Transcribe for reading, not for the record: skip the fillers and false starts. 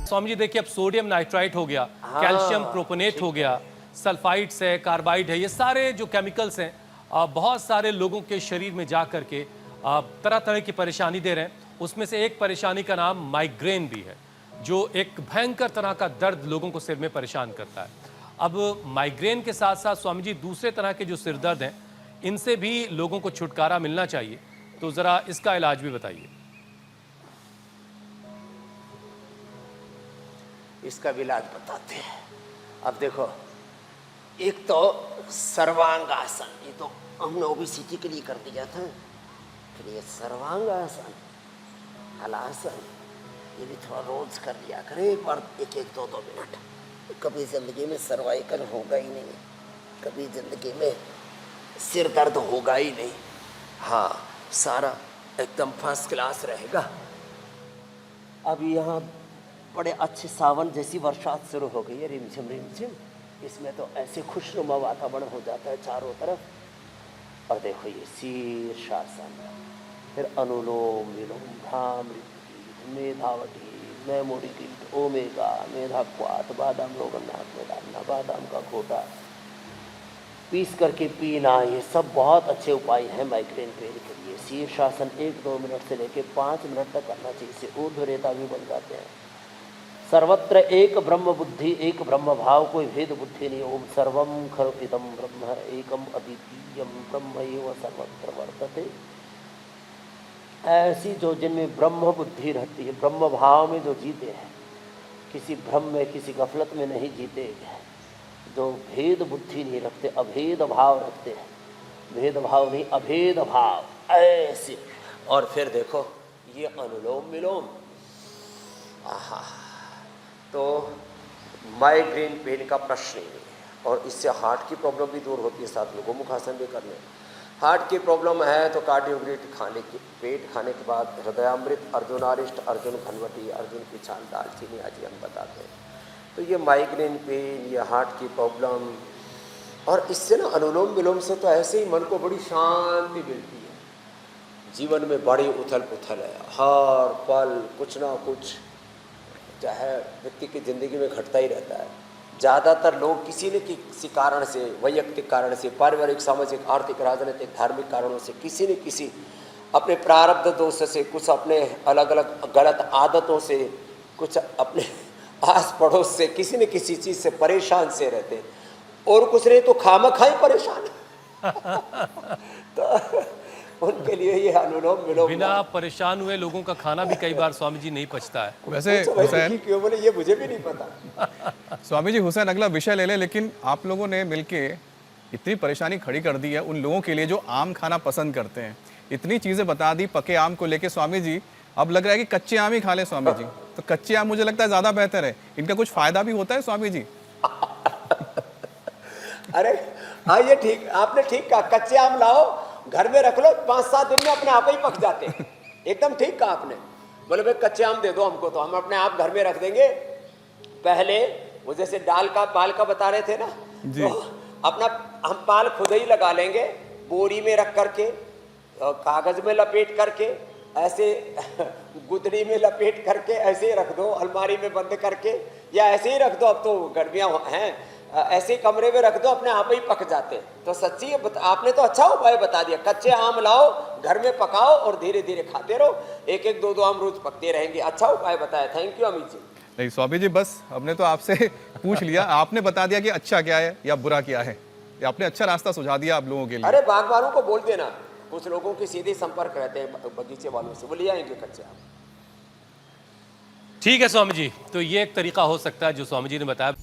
स्वामी जी देखिए, अब sodium nitrite हो गया, कैल्शियम प्रोपोनेट हो गया, सल्फाइड्स है, कार्बाइड है, ये सारे जो केमिकल्स हैं बहुत सारे लोगों के शरीर में जा करके तरह तरह की परेशानी दे रहे हैं। उसमें से एक परेशानी का नाम माइग्रेन भी है, जो एक भयंकर तरह का दर्द लोगों को सिर में परेशान करता है। अब माइग्रेन के साथ साथ स्वामी जी दूसरे तरह के जो सिर दर्द हैं, इनसे भी लोगों को छुटकारा मिलना चाहिए, तो ज़रा इसका इलाज भी बताइए। इसका भी इलाज बताते हैं। अब देखो, एक तो सर्वांगासन, ये तो हमने ओबेसिटी के लिए कर दिया था, फिर ये सर्वांगासन, हलासन, ये भी थोड़ा रोज कर लिया करें, एक बार एक एक दो दो मिनट। कभी जिंदगी में सर्वाइकल होगा ही नहीं, कभी जिंदगी में सिर दर्द होगा ही नहीं। हाँ, सारा एकदम फर्स्ट क्लास रहेगा। अब यहाँ बड़े अच्छे सावन जैसी बरसात शुरू हो गई है, रिमझिम रिमझिम। इसमें तो ऐसे खुशनुमा वातावरण हो जाता है चारों तरफ। और देखो ये शीर्षासन, फिर अनुलोम विलोम, भ्रामरी, मेधावती, मेमोरी कीट, ओमेगा, मेधाक्वात, बादाम रोगन्नाथ में डालना, बादाम का खोटा पीस करके पीना, ये सब बहुत अच्छे उपाय हैं माइग्रेन पेन के लिए। शीर्षासन 1-2 मिनट से लेकर 5 मिनट तक करना चाहिए, इससे ऊर्ध्वरेता भी बन जाते हैं। सर्वत्र एक ब्रह्म बुद्धि, एक ब्रह्म भाव, कोई भेद बुद्धि नहीं। ओम सर्वम खलु इदं ब्रह्म एकम अद्वितीयम ब्रह्मैव सर्वत्र वर्तते। ऐसी जो जिनमें ब्रह्म बुद्धि रहती है, ब्रह्म भाव में जो जीते हैं, किसी भ्रम में किसी गफलत में नहीं जीते, जो भेद बुद्धि नहीं रखते, अभेद भाव रखते हैं, भेदभाव नहीं अभेद भाव, ऐसे। और फिर देखो ये अनुलोम विलोम, आहा, तो माइग्रेन पेन का प्रश्न ही नहीं। और इससे हार्ट की प्रॉब्लम भी दूर होती है, साथ में गोमुखासन भी करने। हार्ट की प्रॉब्लम है तो कार्डियोग्रेट खाने के, पेट खाने के बाद हृदयामृत, अर्जुनारिष्ट, अर्जुन घनवटी, अर्जुन की छाल, दालचीनी आदि हम बताते हैं। तो ये माइग्रेन पेन, ये हार्ट की प्रॉब्लम, और इससे ना अनुलोम विलोम से तो ऐसे ही मन को बड़ी शांति मिलती है। जीवन में बड़ी उथल पुथल है, हर पल कुछ ना कुछ चाहे व्यक्ति की ज़िंदगी में घटता ही रहता है। ज़्यादातर लोग किसी न किसी कारण से, वैयक्तिक कारण से, पारिवारिक, सामाजिक, आर्थिक, राजनीतिक, धार्मिक कारणों से, किसी न किसी अपने प्रारब्ध दोष से, कुछ अपने अलग अलग गलत आदतों से, कुछ अपने आस पड़ोस से, किसी न किसी चीज़ से परेशान से रहते हैं। और कुछ नहीं तो खामखा ही परेशान तो उनके लिए ये अनुलोम विलोम, बिना परेशान हुए लोगों का खाना भी कई बार स्वामी जी नहीं पचता है। वैसे हुसैन, क्यों बोले ये मुझे भी नहीं पता। स्वामी जी, हुसैन अगला विषय ले ले, लेकिन आप लोगों ने मिलके इतनी परेशानी खड़ी कर दी है उन लोगों के लिए जो आम खाना पसंद करते हैं। इतनी चीजें बता दी पके आम को लेके स्वामी जी, अब लग रहा है कि कच्चे आम ही खा ले स्वामी जी। तो कच्चे आम मुझे लगता है ज्यादा बेहतर है, इनका कुछ फायदा भी होता है स्वामी जी। अरे हाँ, ये ठीक, आपने ठीक कहा, कच्चे आम लाओ, घर में रख लो, 5-7 दिन में अपने आप ही पक जाते हैं। एकदम ठीक कहा आपने। बोले भाई कच्चे आम दे दो हमको, तो हम अपने आप घर में रख देंगे। पहले वो जैसे पाल का बता रहे थे ना जी, तो अपना हम पाल खुद ही लगा लेंगे, बोरी में रख करके, कागज में लपेट करके, ऐसे गुदड़ी में लपेट करके ऐसे ही रख दो, अलमारी में बंद करके, या ऐसे ही रख दो। अब तो गर्मियाँ हैं, ऐसे कमरे में रख दो, अपने आप ही पक जाते। तो सच्ची आपने तो अच्छा उपाय बता दिया, कच्चे आम लाओ, घर में पकाओ और धीरे धीरे खाते रहो, 1-1, 2-2 आम रोज पकते रहेंगे। अच्छा उपाय बताया, थैंक यू अमित जी। नहीं स्वामी जी, बस हमने तो आपसे पूछ लिया, आपने बता दिया कि अच्छा क्या है या बुरा क्या है, आपने अच्छा रास्ता सुझा दिया आप लोगों के लिए। अरे बागवानों को बोल देना, कुछ लोगों के सीधे संपर्क रहते हैं बगीचे वालों से, वो ले आएंगे कच्चे आम। ठीक है स्वामी जी, तो ये एक तरीका हो सकता है जो स्वामी जी ने बताया।